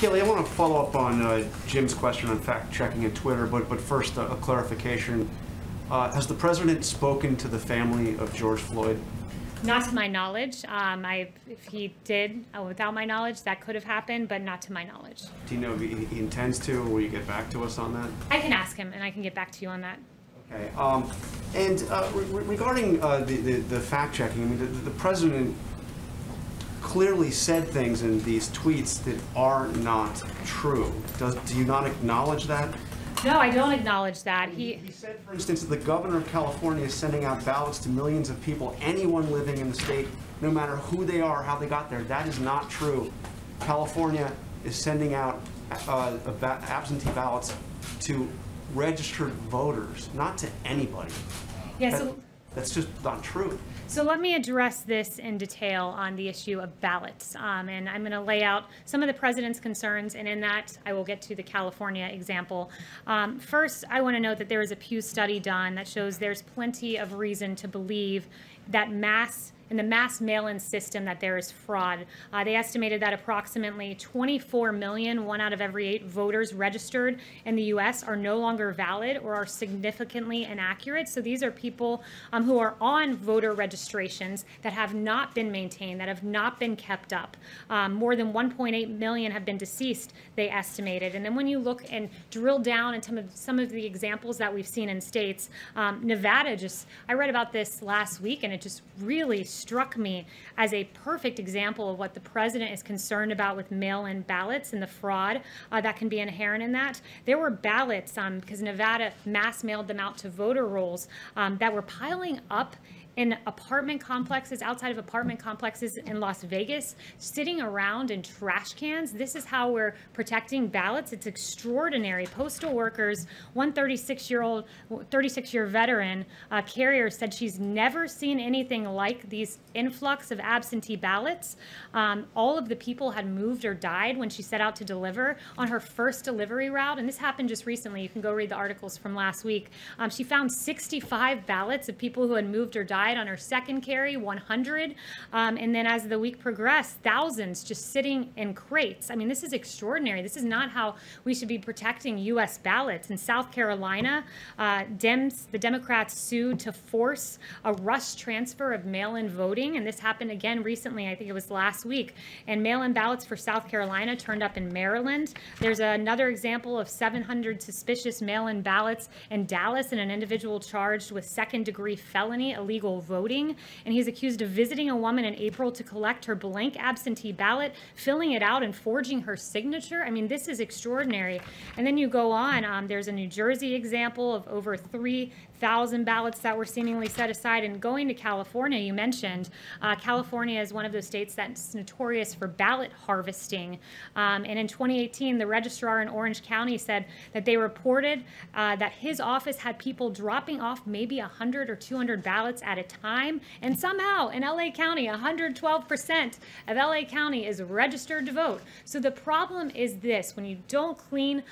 Kayleigh, I want to follow up on Jim's question on fact-checking and Twitter, but first a clarification. Has the president spoken to the family of George Floyd? Not to my knowledge. If he did, without my knowledge, that could have happened, but not to my knowledge. Do you know if he intends to, or will you get back to us on that? I can ask him, and I can get back to you on that. Okay. Regarding the fact-checking, I mean, the president clearly said things in these tweets that are not true. Do you not acknowledge that? No, I don't acknowledge that. He said, for instance, that the governor of California is sending out ballots to millions of people, anyone living in the state, no matter who they are, how they got there. That is not true. California is sending out absentee ballots to registered voters, not to anybody. Yeah, that's just not true. So let me address this in detail on the issue of ballots. And I'm going to lay out some of the president's concerns, and in that I will get to the California example. First, I want to note that there is a Pew study done that shows there's plenty of reason to believe that in the mass mail-in system that there is fraud. They estimated that approximately 24 million, 1 out of every 8 voters registered in the U.S. are no longer valid or are significantly inaccurate. So these are people who are on voter registrations that have not been maintained, that have not been kept up. More than 1.8 million have been deceased, they estimated. And then when you look and drill down into some of the examples that we've seen in states, Nevada I read about this last week, and it just really struck me as a perfect example of what the president is concerned about with mail-in ballots and the fraud that can be inherent in that. There were ballots, because Nevada mass mailed them out to voter rolls, that were piling up in apartment complexes, outside of apartment complexes in Las Vegas, sitting around in trash cans. This is how we're protecting ballots. It's extraordinary. Postal workers, one 36-year veteran carrier said she's never seen anything like these influx of absentee ballots. All of the people had moved or died when she set out to deliver on her first delivery route, and this happened just recently. You can go read the articles from last week. She found 65 ballots of people who had moved or died on her second carry, 100, and then as the week progressed, thousands just sitting in crates. I mean, this is extraordinary. This is not how we should be protecting U.S. ballots. In South Carolina, the Democrats sued to force a rush transfer of mail-in voting, and this happened again recently. I think it was last week. And mail-in ballots for South Carolina turned up in Maryland. There's another example of 700 suspicious mail-in ballots in Dallas, and an individual charged with second-degree felony illegal voting, and he's accused of visiting a woman in April to collect her blank absentee ballot, filling it out and forging her signature. I mean, this is extraordinary. And then you go on, there's a New Jersey example of over 3,000 ballots that were seemingly set aside. And going to California, you mentioned, California is one of those states that's notorious for ballot harvesting. And in 2018, the registrar in Orange County said that they reported that his office had people dropping off maybe 100 or 200 ballots at a time, and somehow in LA County 112% of LA County is registered to vote. So the problem is this: when you don't clean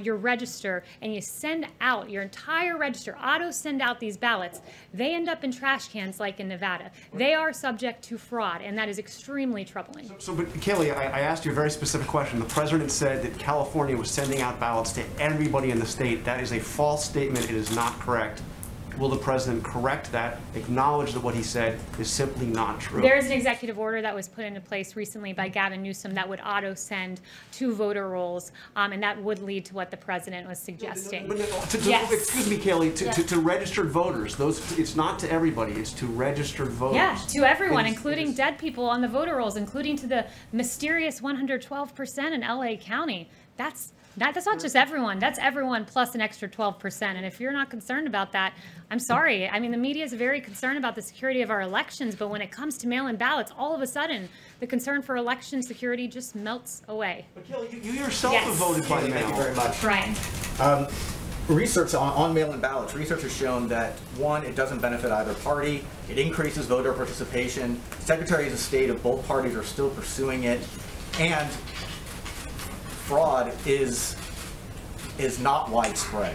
your register and you send out your entire register, auto send out these ballots, they end up in trash cans like in Nevada. They are subject to fraud, and that is extremely troubling. But Kayleigh, I asked you a very specific question. The president said that California was sending out ballots to everybody in the state. That is a false statement. It is not correct. Will the president correct that, acknowledge that what he said is simply not true? There is an executive order that was put into place recently by Gavin Newsom that would auto-send to voter rolls, and that would lead to what the president was suggesting. Yes. Excuse me, Kayleigh, to registered voters, it's not to everybody, it's to registered voters. Yeah, to everyone, including dead people on the voter rolls, including to the mysterious 112% in LA County. That's not just everyone. That's everyone plus an extra 12%. And if you're not concerned about that, I'm sorry. I mean, the media is very concerned about the security of our elections, but when it comes to mail-in ballots, all of a sudden, the concern for election security just melts away. But Kayleigh, you yourself have voted by mail. Thank you very much. Brian. Research on mail-in ballots, research has shown that, one, it doesn't benefit either party. It increases voter participation. Secretaries of State of both parties are still pursuing it. And fraud is not widespread.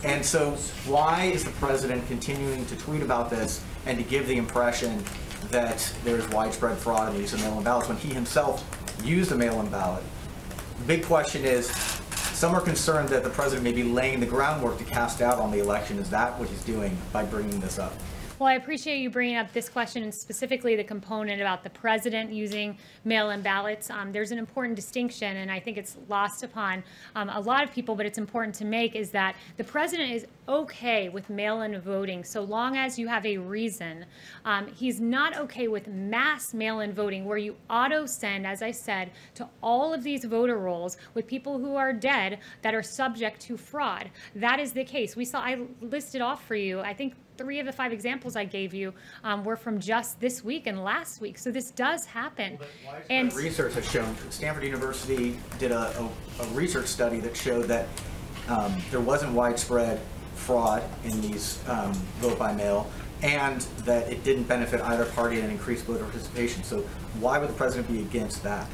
And so why is the president continuing to tweet about this and to give the impression that there's widespread fraud in the use of mail-in ballots when he himself used a mail-in ballot The big question is, some are concerned that the president may be laying the groundwork to cast doubt on the election. Is that what he's doing by bringing this up? Well, I appreciate you bringing up this question, and specifically the component about the president using mail-in ballots. There's an important distinction, and I think it's lost upon a lot of people, but it's important to make, is that the president is okay with mail-in voting so long as you have a reason. He's not okay with mass mail-in voting where you auto-send, as I said, to all of these voter rolls with people who are dead that are subject to fraud. That is the case. I listed off for you, I think, 3 of the 5 examples I gave you were from just this week and last week. So this does happen. And research has shown, Stanford University did a research study that showed that there wasn't widespread fraud in these vote by mail, and that it didn't benefit either party and increased voter participation. So why would the president be against that?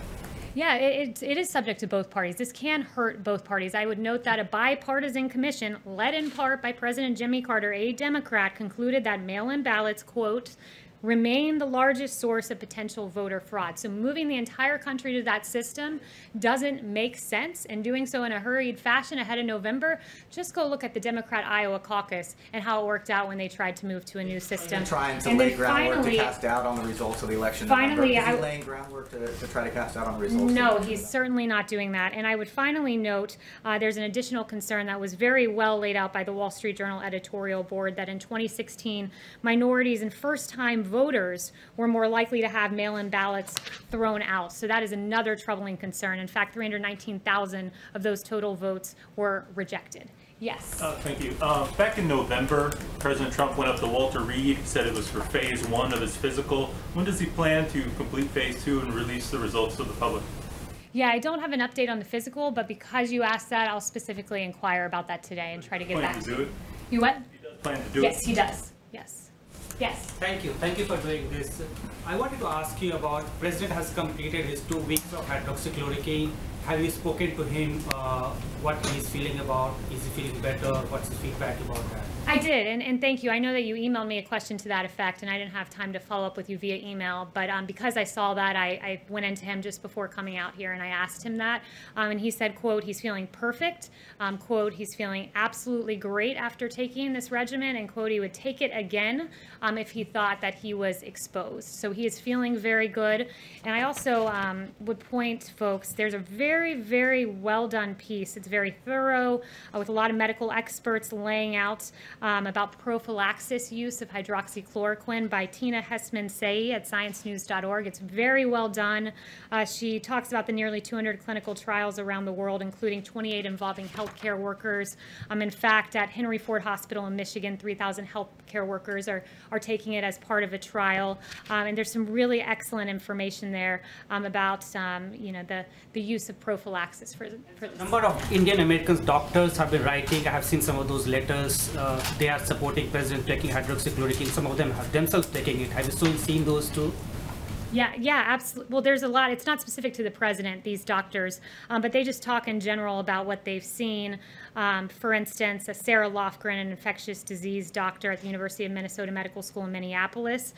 Yeah, it is subject to both parties. This can hurt both parties. I would note that a bipartisan commission, led in part by President Jimmy Carter, a Democrat, concluded that mail-in ballots, quote, remain the largest source of potential voter fraud. So moving the entire country to that system doesn't make sense, and doing so in a hurried fashion ahead of November. Just go look at the Democrat Iowa caucus and how it worked out when they tried to move to a new system. Trying to lay groundwork to cast doubt on the results of the election. Finally, is he laying groundwork to try to cast doubt on the results? No, he's certainly not doing that. And I would finally note there's an additional concern that was very well laid out by the Wall Street Journal editorial board, that in 2016, minorities and first-time voters were more likely to have mail-in ballots thrown out. So that is another troubling concern. In fact, 319,000 of those total votes were rejected. Yes. Thank you. Back in November, President Trump went up to Walter Reed, said it was for phase 1 of his physical. When does he plan to complete phase 2 and release the results to the public? Yeah, I don't have an update on the physical, but because you asked that, I'll specifically inquire about that today and try to get back to you. Do it? You what? He does plan to do it? Yes, he does. Yes. Yes. Thank you. Thank you for doing this. I wanted to ask you about, President has completed his 2 weeks of hydroxychloroquine. Have you spoken to him what he's feeling about? Is he feeling better? What's his feedback about that? I did, and thank you. I know that you emailed me a question to that effect, and I didn't have time to follow up with you via email, but because I saw that, I went into him just before coming out here, and I asked him that, and he said, quote, he's feeling perfect, quote, he's feeling absolutely great after taking this regimen, and quote, he would take it again if he thought that he was exposed. So he is feeling very good, and I also would point folks, there's a very, very well done piece. It's very thorough with a lot of medical experts laying out about prophylaxis use of hydroxychloroquine by Tina Hessman-Say at sciencenews.org. It's very well done. She talks about the nearly 200 clinical trials around the world, including 28 involving healthcare workers. In fact, at Henry Ford Hospital in Michigan, 3,000 healthcare workers are taking it as part of a trial. And there's some really excellent information there about the use of prophylaxis for this. A number of Indian Americans doctors have been writing. I have seen some of those letters. They are supporting President taking hydroxychloroquine. Some of them have themselves taking it. Have you seen those too? Yeah, absolutely. Well, there's a lot. It's not specific to the president, these doctors, but they just talk in general about what they've seen. For instance, Sarah Lofgren, an infectious disease doctor at the University of Minnesota Medical School in Minneapolis,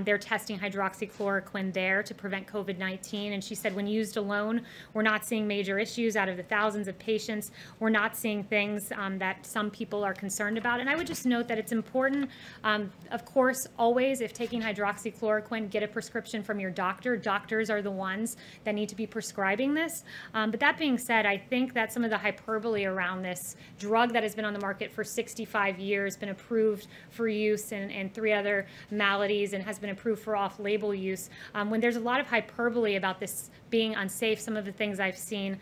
they're testing hydroxychloroquine there to prevent COVID-19. And she said when used alone, we're not seeing major issues out of the thousands of patients. We're not seeing things that some people are concerned about. And I would just note that it's important, of course, always, if taking hydroxychloroquine, get a prescription from your doctor. Doctors are the ones that need to be prescribing this. But that being said, I think that some of the hyperbole around this drug that has been on the market for 65 years, been approved for use in 3 other maladies, and has been approved for off-label use, when there's a lot of hyperbole about this being unsafe, some of the things I've seen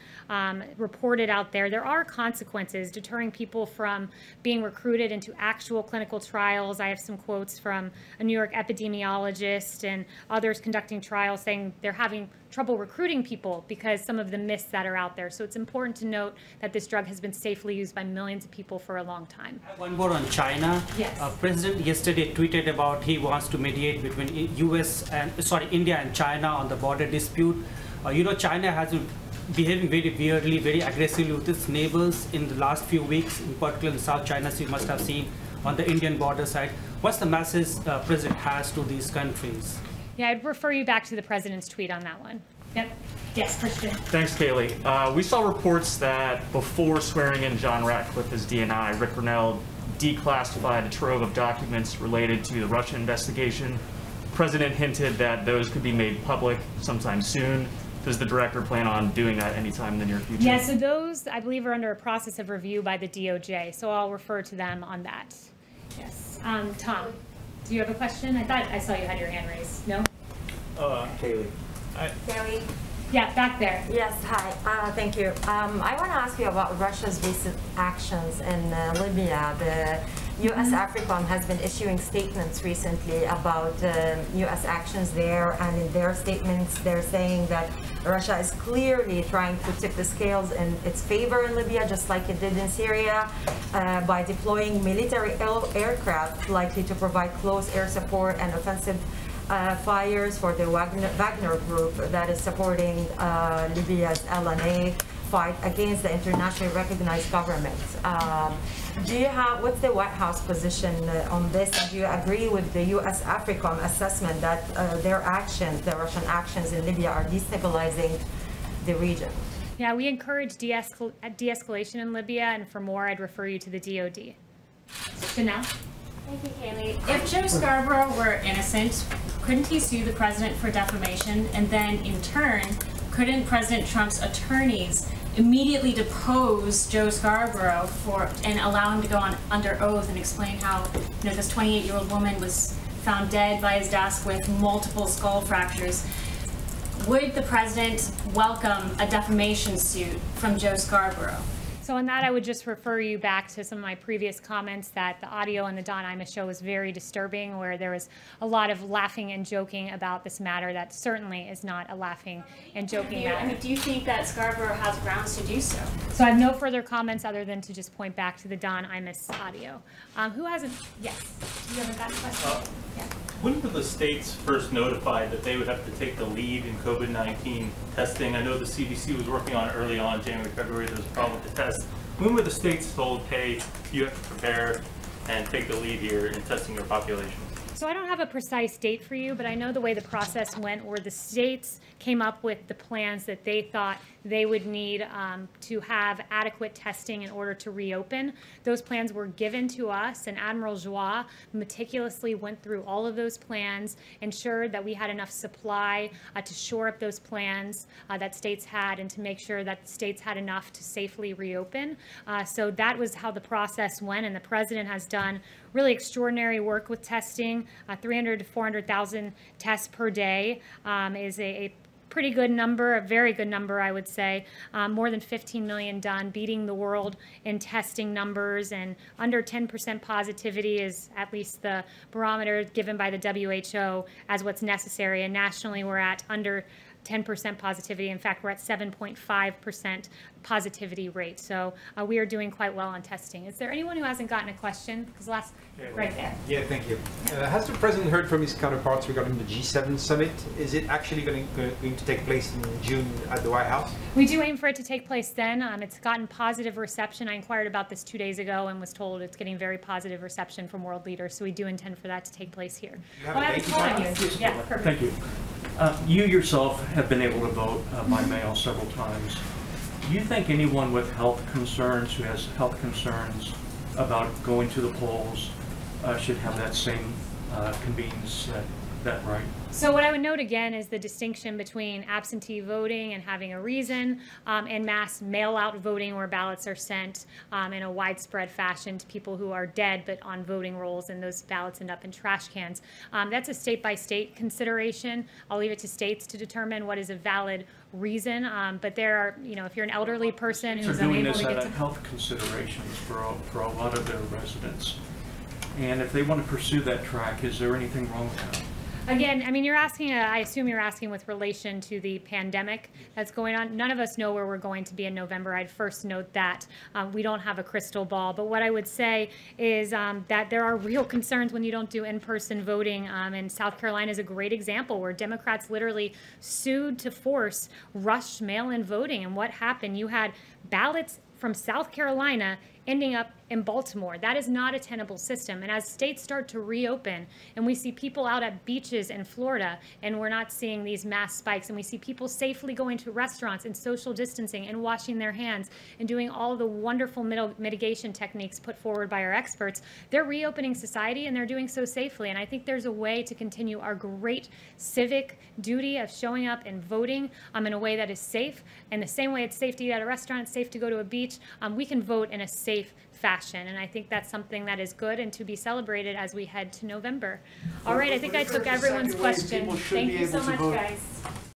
reported out there, there are consequences deterring people from being recruited into actual clinical trials. I have some quotes from a New York epidemiologist and others conducting trials saying they're having trouble recruiting people because some of the myths that are out there. So it's important to note that this drug has been safely used by millions of people for a long time. One more on China. Yes. President yesterday tweeted about he wants to mediate between India and China on the border dispute. China has been behaving very weirdly, very aggressively with its neighbors in the last few weeks, in particular in South China, so you must have seen on the Indian border side. What's the message President has to these countries? Yeah, I'd refer you back to the president's tweet on that one. Yep. Yes, Christian. Thanks, Kayleigh. We saw reports that before swearing in John Ratcliffe as DNI, Rick Grinnell declassified a trove of documents related to the Russia investigation. The President hinted that those could be made public sometime soon. Does the director plan on doing that anytime in the near future? Yeah, so those, I believe, are under a process of review by the DOJ, so I'll refer to them on that. Yes. Tom, do you have a question? I thought I saw you had your hand raised. No? Kayleigh. Kayleigh? Yeah, back there. Yes, hi. Thank you. I want to ask you about Russia's recent actions in Libya. The U.S. AFRICOM has been issuing statements recently about U.S. actions there, and in their statements they're saying that Russia is clearly trying to tip the scales in its favor in Libya, just like it did in Syria, by deploying military aircraft likely to provide close air support and offensive fires for the Wagner group that is supporting Libya's LNA fight against the internationally recognized government. What's the White House position on this? Do you agree with the U.S. AFRICOM assessment that their actions, the Russian actions in Libya, are destabilizing the region? Yeah, we encourage de-escalation in Libya, and for more, I'd refer you to the DOD. Chanel? Thank you, Kayleigh. If Joe Scarborough were innocent, couldn't he sue the president for defamation? And then, in turn, couldn't President Trump's attorneys immediately depose Joe Scarborough and allow him to go on under oath and explain how, this 28-year-old woman was found dead by his desk with multiple skull fractures? Would the president welcome a defamation suit from Joe Scarborough? So on that, I would just refer you back to some of my previous comments that the audio on the Don Imus show was very disturbing, where there was a lot of laughing and joking about this matter. That certainly is not a laughing and joking matter. Do you think that Scarborough has grounds to do so? So I have no further comments other than to just point back to the Don Imus audio. Who hasn't? Yes. Do you have a question? Yeah. When were the states first notified that they would have to take the lead in COVID-19 testing? I know the CDC was working on it early on, January, February, there was a problem with the test. When were the states told, hey, you have to prepare and take the lead here in testing your population? So I don't have a precise date for you, but I know the way the process went, where the states came up with the plans that they thought they would need to have adequate testing in order to reopen. Those plans were given to us, and Admiral Joie meticulously went through all of those plans, ensured that we had enough supply to shore up those plans that states had, and to make sure that states had enough to safely reopen. So that was how the process went, and the president has done really extraordinary work with testing. 300 to 400,000 tests per day is a pretty good number, a very good number, I would say. More than 15 million done, beating the world in testing numbers, and under 10% positivity is at least the barometer given by the WHO as what's necessary. And nationally, we're at under 10% positivity. In fact, we're at 7.5% positivity rate. So we are doing quite well on testing. Is there anyone who hasn't gotten a question? Because right there. Yeah, thank you. Has the president heard from his counterparts regarding the G7 summit? Is it actually going to take place in June at the White House? We do aim for it to take place then. It's gotten positive reception. I inquired about this 2 days ago and was told it's getting very positive reception from world leaders. So we do intend for that to take place here. I have a call on you. Yeah, perfect. Thank you. You yourself have been able to vote by mail several times. Do you think anyone with health concerns, who has health concerns about going to the polls, should have that same convenience, that right? So what I would note again is the distinction between absentee voting and having a reason, and mass mail-out voting, where ballots are sent in a widespread fashion to people who are dead but on voting rolls, and those ballots end up in trash cans. That's a state-by-state consideration. I'll leave it to states to determine what is a valid reason, but there are, if you're an elderly person who's unable to get to... They're doing this out of health considerations for a lot of their residents. And if they want to pursue that track, is there anything wrong with that? Again, I mean, you're asking, I assume you're asking with relation to the pandemic that's going on. None of us know where we're going to be in November. I'd first note that we don't have a crystal ball. But what I would say is that there are real concerns when you don't do in-person voting. And South Carolina is a great example where Democrats literally sued to force rush mail-in voting. And what happened? You had ballots from South Carolina ending up in Baltimore. That is not a tenable system. And as states start to reopen and we see people out at beaches in Florida and we're not seeing these mass spikes, and we see people safely going to restaurants and social distancing and washing their hands and doing all of the wonderful mitigation techniques put forward by our experts, they're reopening society and they're doing so safely. And I think there's a way to continue our great civic duty of showing up and voting in a way that is safe. In the same way it's safe to eat at a restaurant, it's safe to go to a beach, we can vote in a safe fashion. And I think that's something that is good and to be celebrated as we head to November. All right, I think I took everyone's question. Thank you so much, guys.